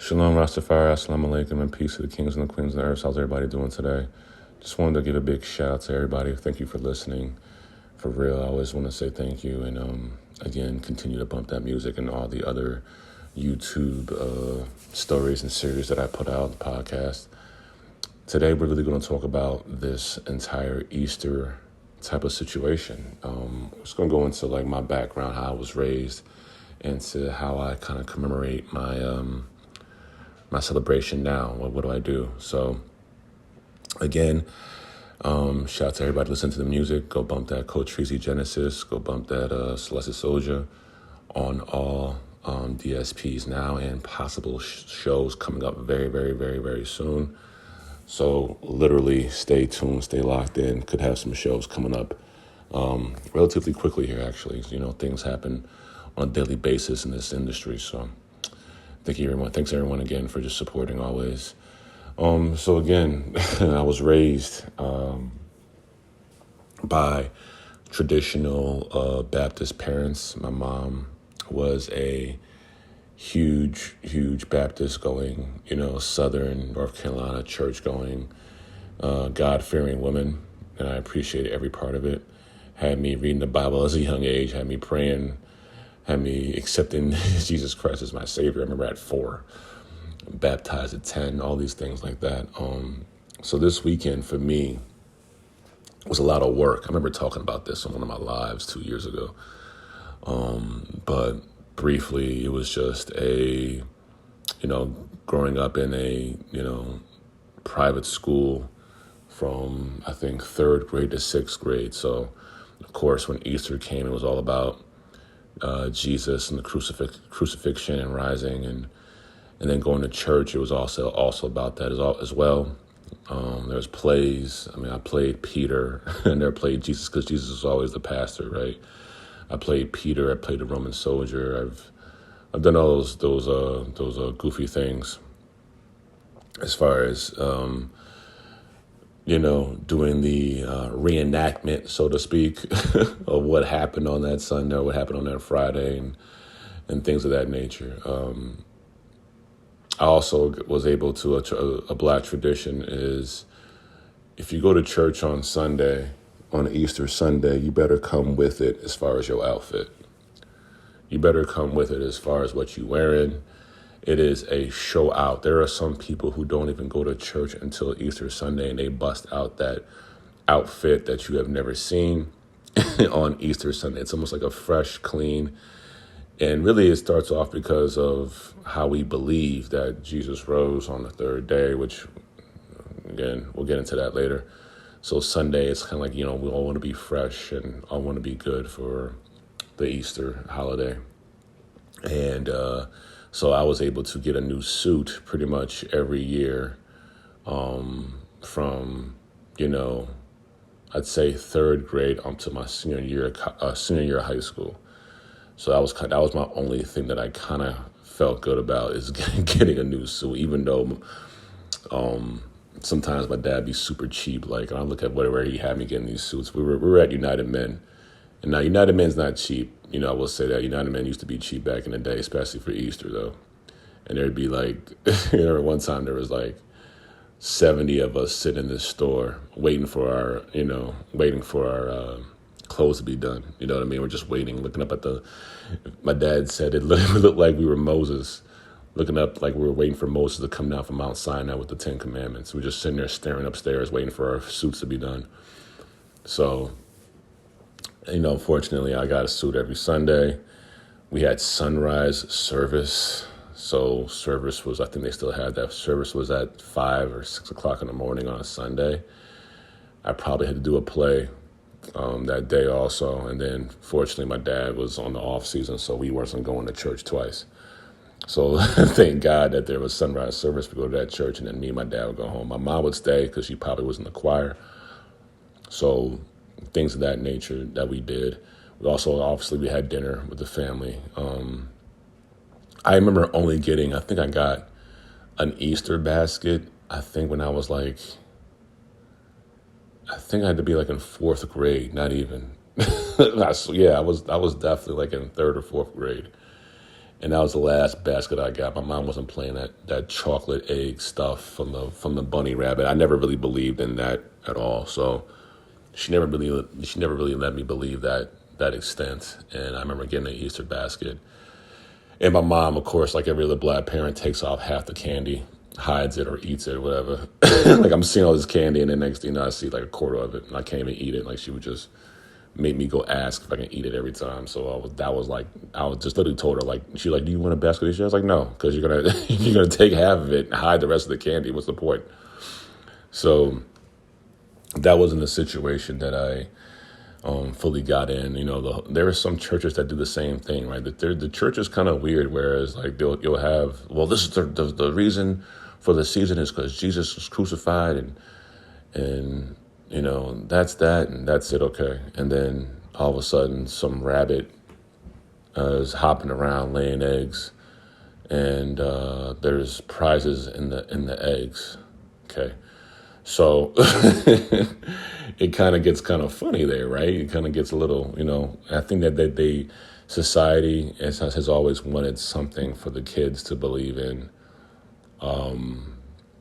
Shalom, Rastafari, assalamu alaikum, and peace to the kings and the queens of the earth. How's everybody doing today? Just wanted to give a big shout out to everybody. Thank you for listening. For real, I always want to say thank you. And again, continue to bump that music and all the other YouTube stories and series that I put out, the podcast. Today, we're really going to talk about this entire Easter type of situation. I'm just going to go into like my background, how I was raised, and to how I kind of commemorate my celebration now. What do I do? So again, shout out to everybody listening to the music. Go bump that Coach Treasy Genesis. Go bump that Celeste Soldier on all DSPs now, and possible shows coming up very, very, very, very soon. So literally stay tuned, stay locked in. Could have some shows coming up relatively quickly here, actually. You know, things happen on a daily basis in this industry. So thank you, everyone. Thanks, everyone, again, for just supporting always. So again, I was raised by traditional Baptist parents. My mom was a huge Baptist going, Southern North Carolina church going, God-fearing woman, and I appreciated every part of it. Had me reading the Bible as a young age, had me praying, had me accepting Jesus Christ as my Savior. I remember at 4, baptized at 10, all these things like that. So this weekend for me was a lot of work. I remember talking about this on one of my lives 2 years ago. But briefly, it was just growing up in a, private school from, I think, 3rd grade to 6th grade. So, of course, when Easter came, it was all about Jesus and the crucifixion and rising, and then going to church. It was also about that as well. There was plays. I mean, I played Peter. I never played Jesus because Jesus was always the pastor, right? I played Peter. I played the Roman soldier. I've done all those goofy things as far as doing the reenactment, so to speak, of what happened on that Sunday, or what happened on that Friday, and things of that nature. I also was able to, a black tradition is, if you go to church on Sunday, on Easter Sunday, you better come with it as far as your outfit. You better come with it as far as what you're wearing. It is a show out. There are some people who don't even go to church until Easter Sunday, and they bust out that outfit that you have never seen on Easter Sunday. It's almost like a fresh, clean. And really it starts off because of how we believe that Jesus rose on the 3rd day, which, again, we'll get into that later. So Sunday, it's kind of like, we all want to be fresh and all want to be good for the Easter holiday. And so I was able to get a new suit pretty much every year from, I'd say 3rd grade up to my senior year of high school. So that was my only thing that I kind of felt good about, is getting a new suit, even though sometimes my dad be super cheap. Like, I look at where he had me getting these suits. We were at United Men, and now United Men's not cheap. I will say that United Men used to be cheap back in the day, especially for Easter though. And there'd be like, one time there was like 70 of us sitting in this store waiting for our clothes to be done. You know what I mean? We're just waiting, looking up at my dad said it literally looked like we were Moses, looking up like we were waiting for Moses to come down from Mount Sinai with the 10 Commandments. We're just sitting there staring upstairs, waiting for our suits to be done. So, fortunately, I got a suit every Sunday. We had sunrise service. So service was, I think they still had that. Service was at 5 or 6 o'clock in the morning on a Sunday. I probably had to do a play that day also. And then fortunately my dad was on the off season, so we wasn't going to church twice. So thank God that there was sunrise service. We go to that church, and then me and my dad would go home. My mom would stay because she probably was in the choir. So things of that nature that we did. We also, obviously, we had dinner with the family. I remember only I think I got an Easter basket, I think when I was like, I think I had to be like in 4th grade, not even. Yeah, I was definitely like in 3rd or 4th grade. And that was the last basket I got. My mom wasn't playing that chocolate egg stuff from the bunny rabbit. I never really believed in that at all. So she never really let me believe that extent. And I remember getting an Easter basket. And my mom, of course, like every other black parent, takes off half the candy, hides it or eats it or whatever. Like I'm seeing all this candy, and then next thing you know, I see like a quarter of it, and I can't even eat it. Like she would just make me go ask if I can eat it every time. So I was just literally told her, like, she's like, do you want a basket of shit? I was like, no, because you're gonna you're gonna take half of it and hide the rest of the candy. What's the point? So that wasn't a situation that I fully got in. There are some churches that do the same thing, right? The church is kind of weird, whereas like you'll have, well, this is the reason for the season is because Jesus was crucified, and that's that, and that's it, okay. And then all of a sudden, some rabbit is hopping around laying eggs, and there's prizes in the eggs, okay. So it kind of gets kind of funny there, right? It kind of gets a little, I think that society has always wanted something for the kids to believe in,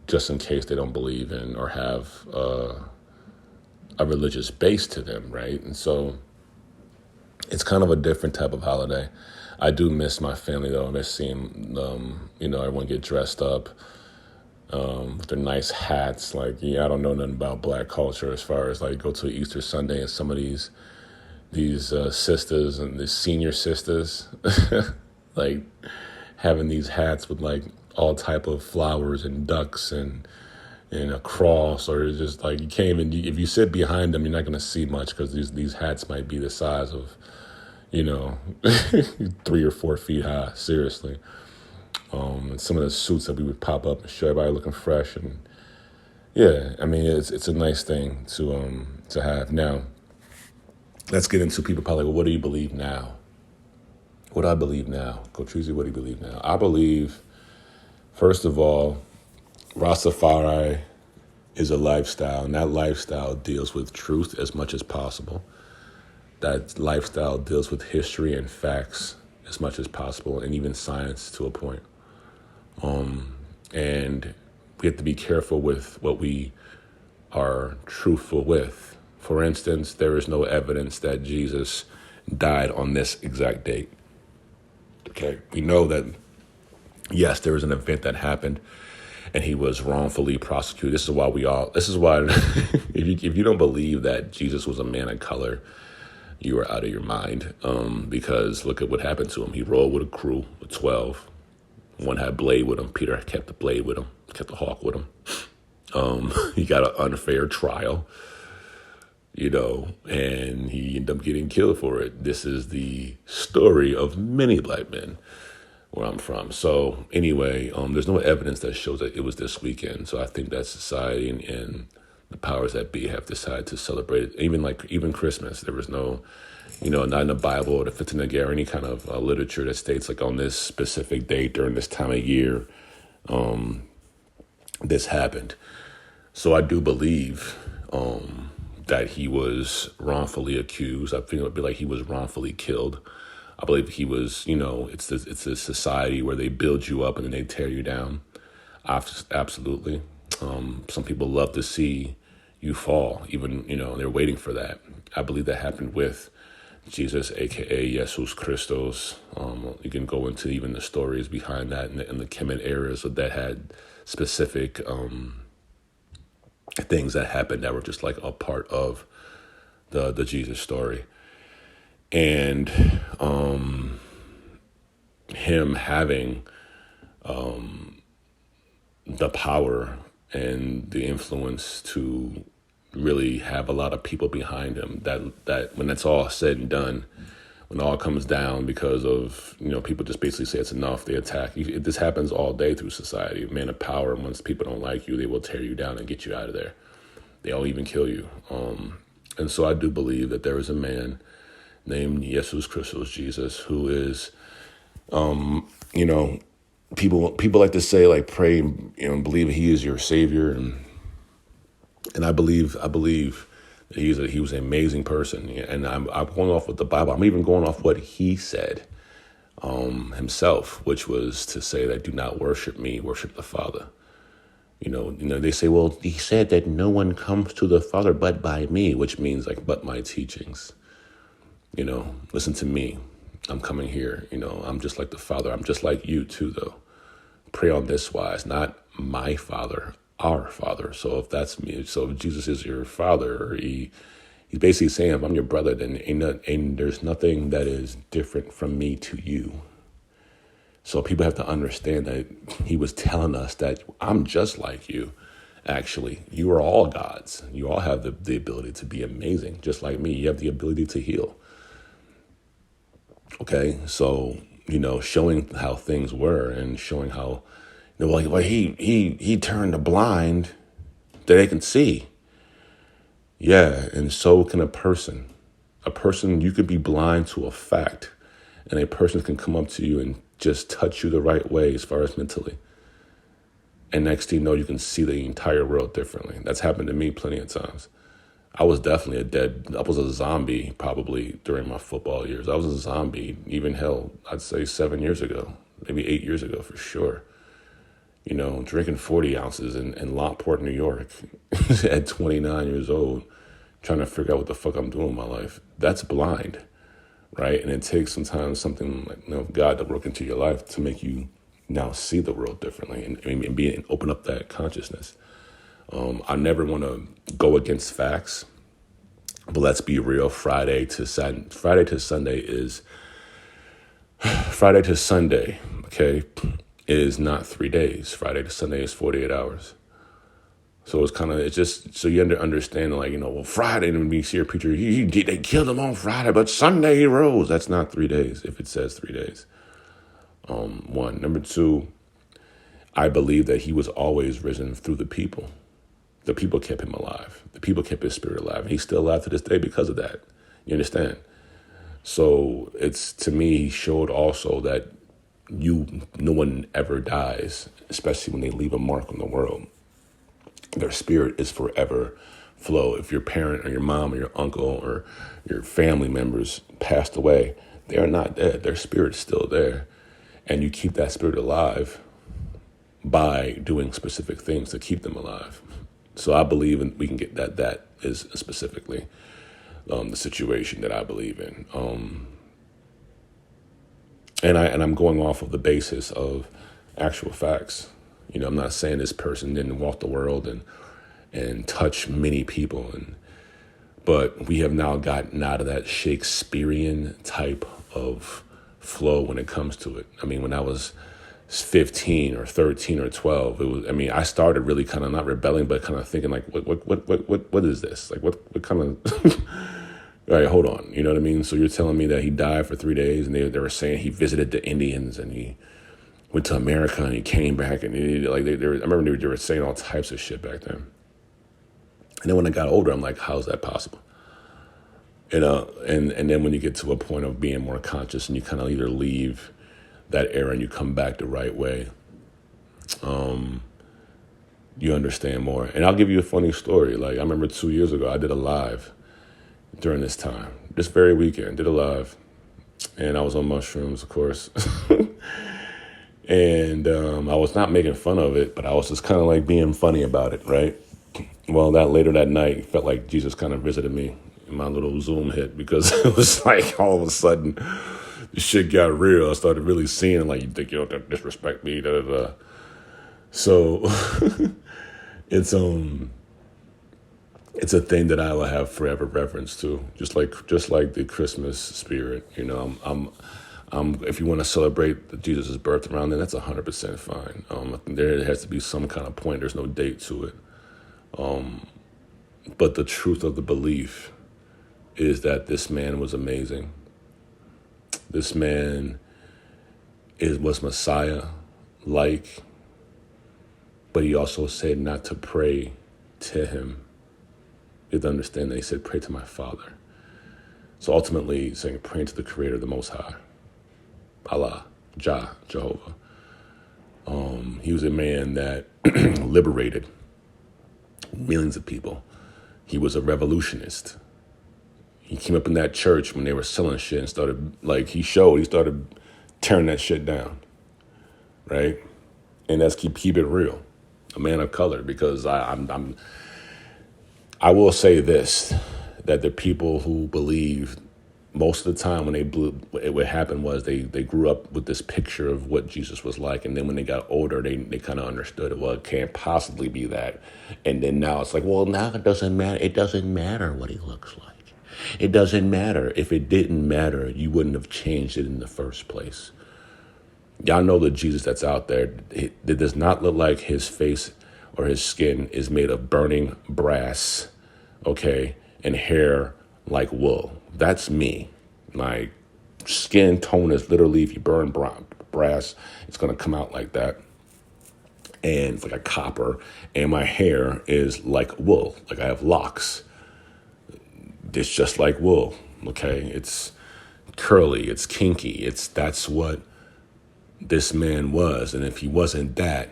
just in case they don't believe in or have a religious base to them, right? And so it's kind of a different type of holiday. I do miss my family, though. I miss seeing, everyone get dressed up with their nice hats. Like, I don't know nothing about black culture as far as like go to Easter Sunday and some of these sisters and the senior sisters, like having these hats with like all type of flowers and ducks and a cross, or it's just like you can't even, if you sit behind them, you're not going to see much because these hats might be the size of, 3 or 4 feet high, seriously. And some of the suits that we would pop up and show everybody looking fresh, and yeah, I mean it's a nice thing to have. Now, let's get into people probably. Well, what do you believe now? What I believe now, Coach Treasy, what do you believe now? I believe, first of all, Rastafari is a lifestyle, and that lifestyle deals with truth as much as possible. That lifestyle deals with history and facts as much as possible, and even science to a point. And we have to be careful with what we are truthful with. For instance, there is no evidence that Jesus died on this exact date. Okay, we know that, yes, there was an event that happened and he was wrongfully prosecuted. This is why if you don't believe that Jesus was a man of color, you are out of your mind, because look at what happened to him. He rolled with a crew of 12. One had a blade with him. Peter kept the blade with him, kept the hawk with him. He got an unfair trial, and he ended up getting killed for it. This is the story of many black men where I'm from. So anyway, there's no evidence that shows that it was this weekend. So I think that society and the powers that be have decided to celebrate it. Even Christmas, there was no, not in the Bible or the Fitzgerald or any kind of literature that states like on this specific date during this time of year, this happened. So I do believe that he was wrongfully accused. I think it would be like he was wrongfully killed. I believe he was, it's a society where they build you up and then they tear you down. Absolutely. Some people love to see you fall, even, they're waiting for that. I believe that happened with Jesus, a.k.a. Jesus Christos. You can go into even the stories behind that in the Kemet eras that had specific things that happened that were just like a part of the Jesus story. And him having the power and the influence to really have a lot of people behind him, that when that's all said and done, when all comes down because of, people just basically say it's enough, they attack. This happens all day through society. Man of power, once people don't like you, they will tear you down and get you out of there. They'll even kill you. And so I do believe that there is a man named Jesus Christos, Jesus, who is, people like to say, like, pray, believe he is your savior. And I believe that he was an amazing person. And I'm going off with the Bible. I'm even going off what he said. himself, which was to say that do not worship me, worship the Father. They say, well, he said that no one comes to the Father but by me, which means like, but my teachings. Listen to me. I'm coming here. I'm just like the Father. I'm just like you too, though. Pray on this wise, not my Father, our Father. So if that's me, so if Jesus is your Father, or he's basically saying, if I'm your brother, then ain't there's nothing that is different from me to you. So people have to understand that he was telling us that I'm just like you. Actually, you are all gods. You all have the ability to be amazing, just like me. You have the ability to heal. Okay, so, showing how things were and showing how, he turned the blind that they can see. Yeah, and so can a person. A person, you could be blind to a fact, and a person can come up to you and just touch you the right way as far as mentally. And next thing you know, you can see the entire world differently. That's happened to me plenty of times. I was definitely I was a zombie probably during my football years. I was a zombie, even hell, I'd say 7 years ago, maybe 8 years ago for sure. Drinking 40 ounces in Lockport, New York at 29 years old, trying to figure out what the fuck I'm doing in my life. That's blind, right? And it takes sometimes something like God to work into your life to make you now see the world differently and open up that consciousness. I never want to go against facts, but let's be real. Friday to Sunday, okay, is not 3 days. Friday to Sunday is 48 hours. So it's just so you understand, Friday, and we see a preacher, they killed him on Friday, but Sunday he rose. That's not 3 days if it says 3 days. One. Number two, I believe that he was always risen through the people. The people kept him alive. The people kept his spirit alive. And he's still alive to this day because of that. You understand? So to me, he showed also that no one ever dies, especially when they leave a mark on the world. Their spirit is forever flow. If your parent or your mom or your uncle or your family members passed away, they are not dead. Their spirit's still there. And you keep that spirit alive by doing specific things to keep them alive. So I believe we can get that is specifically the situation that I believe in. And I'm going off of the basis of actual facts. I'm not saying this person didn't walk the world and touch many people, but we have now gotten out of that Shakespearean type of flow when it comes to it. I mean, when I was 15 or 13 or 12, I started really kind of not rebelling, but kind of thinking like, what is this? Like, what kind of, all right, hold on. You know what I mean? So you're telling me that he died for 3 days and they were saying he visited the Indians and he went to America and he came back and I remember they were saying all types of shit back then. And then when I got older, I'm like, how's that possible? And then when you get to a point of being more conscious and you kind of either leave that era and you come back the right way, you understand more. And I'll give you a funny story. Like, I remember 2 years ago, I did a live during this time. This very weekend, did a live. And I was on mushrooms, of course. And I was not making fun of it, but I was just kind of like being funny about it, right? Well, later that night, felt like Jesus kind of visited me in my little Zoom hit, because it was like all of a sudden the shit got real. I started really seeing like, you think you don't disrespect me, da da da. So it's a thing that I will have forever reverence to, just like the Christmas spirit. If you want to celebrate Jesus' birth around then, that's 100% fine. There has to be some kind of point. There's no date to it. But the truth of the belief is that this man was amazing. This man was Messiah-like, but he also said not to pray to him. You have to understand that he said, pray to my Father. So ultimately, saying praying to the Creator, the Most High, Allah, Jehovah. He was a man that liberated millions of people. He was a revolutionist. He came up in that church when they were selling shit and started tearing that shit down, right? And let's keep it real. A man of color, because I will say this, that the people who believe most of the time when what happened was they grew up with this picture of what Jesus was like. And then when they got older, they kind of understood it. Well, it can't possibly be that. And then now it's like, well, now it doesn't matter. It doesn't matter what he looks like. It doesn't matter. If it didn't matter, you wouldn't have changed it in the first place. Y'all know the Jesus that's out there, it does not look like his face or his skin is made of burning brass, okay, and hair like wool. That's me. My skin tone is literally, if you burn brass, it's going to come out like that. And it's like a copper. And my hair is like wool. Like I have locks. It's just like wool, okay? It's curly. It's kinky. That's what this man was. And if he wasn't that,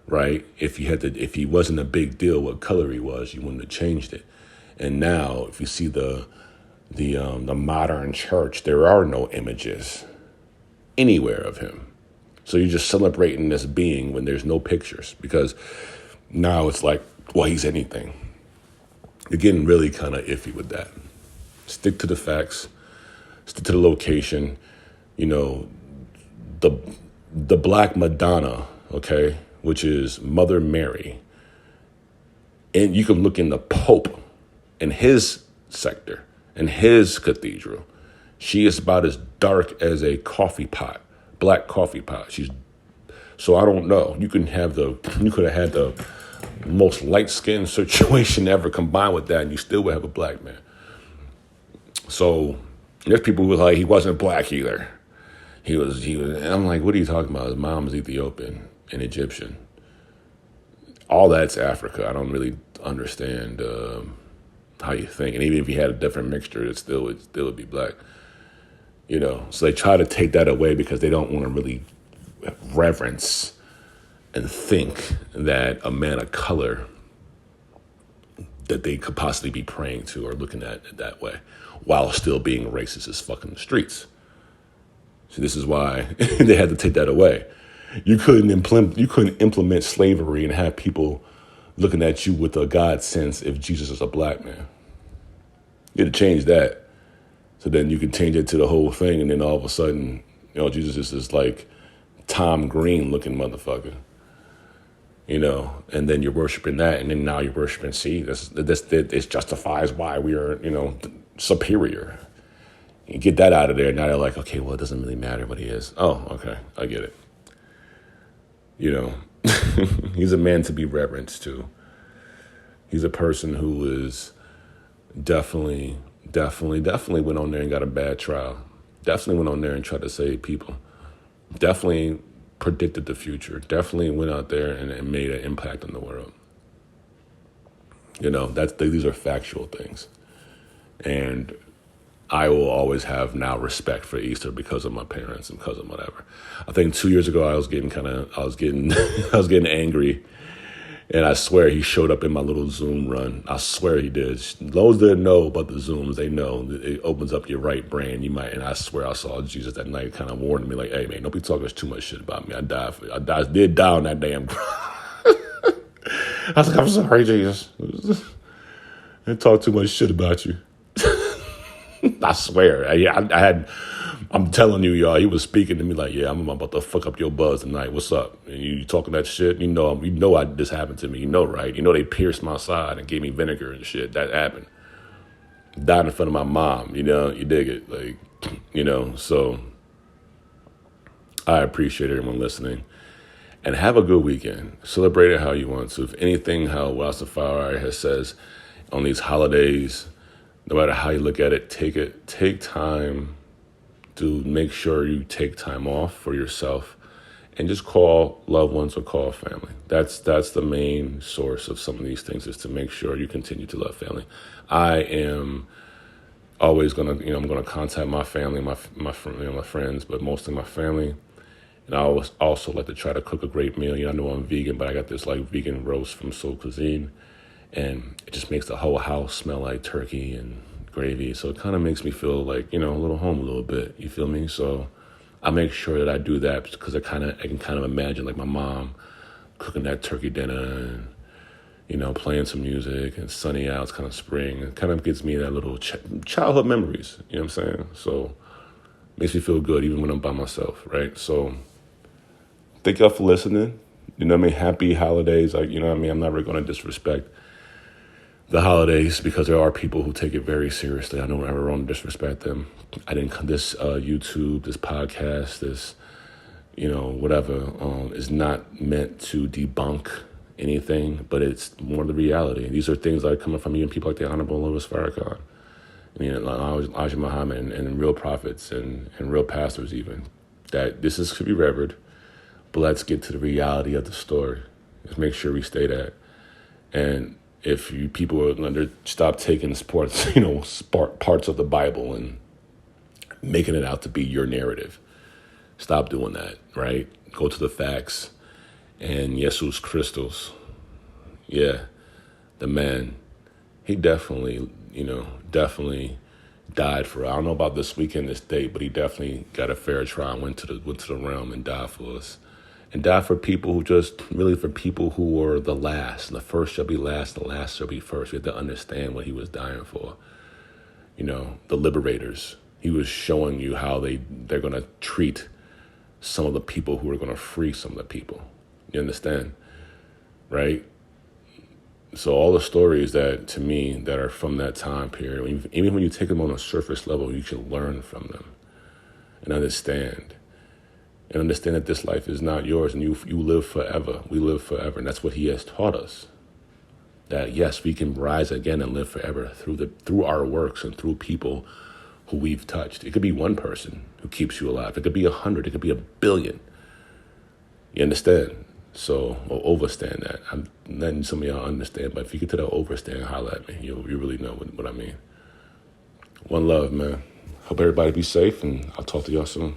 right? If he wasn't a big deal what color he was, you wouldn't have changed it. And now, if you see the modern church, there are no images anywhere of him. So you're just celebrating this being when there's no pictures, because now it's like, well, he's anything. You're getting really kind of iffy with that. Stick to the facts. Stick to the location. You know, the Black Madonna, okay, which is Mother Mary. And you can look in the Pope in his sector, in his cathedral. She is about as dark as a coffee pot, black coffee pot. So I don't know. You could have had the most light-skinned situation ever combined with that, and you still would have a black man. So there's people who are like, he wasn't black either. He was, and I'm like, what are you talking about? His mom was Ethiopian and Egyptian. All that's Africa. I don't really understand how you think. And even if you had a different mixture, it still would be black. You know, so they try to take that away because they don't want to really reverence and think that a man of color that they could possibly be praying to or looking at it that way, while still being racist as fuck in the streets. So this is why they had to take that away. You couldn't implement slavery and have people looking at you with a God sense if Jesus is a black man. You had to change that. So then you can change it to the whole thing, and then all of a sudden, you know, Jesus is this like Tom Green looking motherfucker. You know, and then you're worshiping that, and then now you're worshiping, see, this justifies why we are, you know, superior. You get that out of there, now they're like, okay, well, it doesn't really matter what he is. Oh, okay, I get it. You know, he's a man to be reverenced too. He's a person who is definitely went on there and got a bad trial. Definitely went on there and tried to save people. Definitely predicted the future. Definitely went out there and made an impact on the world. You know, these are factual things. And I will always have now respect for Easter because of my parents and because of whatever. I think 2 years ago I was getting I was getting angry, and I swear he showed up in my little Zoom run. I swear he did. Those that know about the Zooms, they know that it opens up your right brain. You might, and I swear I saw Jesus that night, kind of warning me like, "Hey man, don't be talking too much shit about me. I did die on that damn cross." I was like, "I'm sorry, Jesus. I didn't talk too much shit about you." I swear. I'm telling you, y'all, he was speaking to me like, yeah, I'm about to fuck up your buzz tonight. What's up? And you talking that shit? You know this happened to me. You know, right? You know they pierced my side and gave me vinegar and shit. That happened. Died in front of my mom. You know, you dig it. Like, you know, so I appreciate everyone listening. And have a good weekend. Celebrate it how you want to. If anything, how Rastafari has says on these holidays, no matter how you look at it, take time to make sure you take time off for yourself and just call loved ones or call family. That's the main source of some of these things, is to make sure you continue to love family. I am always I'm gonna contact my family, my friends, but mostly my family. And I always also like to try to cook a great meal. You know, I know I'm vegan, but I got this like vegan roast from Soul Cuisine. And it just makes the whole house smell like turkey and gravy. So it kind of makes me feel like, you know, a little home a little bit. You feel me? So I make sure that I do that because I can kind of imagine like my mom cooking that turkey dinner and, playing some music and sunny out. It's kind of spring. It kind of gives me that little childhood memories. You know what I'm saying? So makes me feel good even when I'm by myself, right? So thank y'all for listening. You know what I mean? Happy holidays. Like, you know what I mean? I'm never going to disrespect the holidays because there are people who take it very seriously. I don't ever want to disrespect them. This YouTube, this podcast, this, whatever, is not meant to debunk anything, but it's more the reality. These are things that are coming from even people like the Honorable Louis Farrakhan, Elijah Muhammad, and real prophets and real pastors even, that this is to be revered, but let's get to the reality of the story. Let's make sure we stay that. And if you people are going to stop taking sports, parts of the Bible and making it out to be your narrative, stop doing that, right? Go to the facts. And Jesus Christos, the man, he definitely died for. I don't know about this weekend, this date, but he definitely got a fair trial. Went to the realm and died for us, and died for people for people who were the last. The first shall be last, the last shall be first. We have to understand what he was dying for. The liberators. He was showing you how they're going to treat some of the people who are going to free some of the people. You understand? Right? So all the stories that, to me, that are from that time period, even when you take them on a surface level, you can learn from them and understand. And understand that this life is not yours and you live forever. We live forever. And that's what he has taught us. That, yes, we can rise again and live forever through our works and through people who we've touched. It could be one person who keeps you alive. It could be 100. It could be 1 billion. You understand? So, or overstand that. I'm letting some of y'all understand, but if you get to that overstand, holler at me. You really know what I mean. One love, man. Hope everybody be safe, and I'll talk to y'all soon.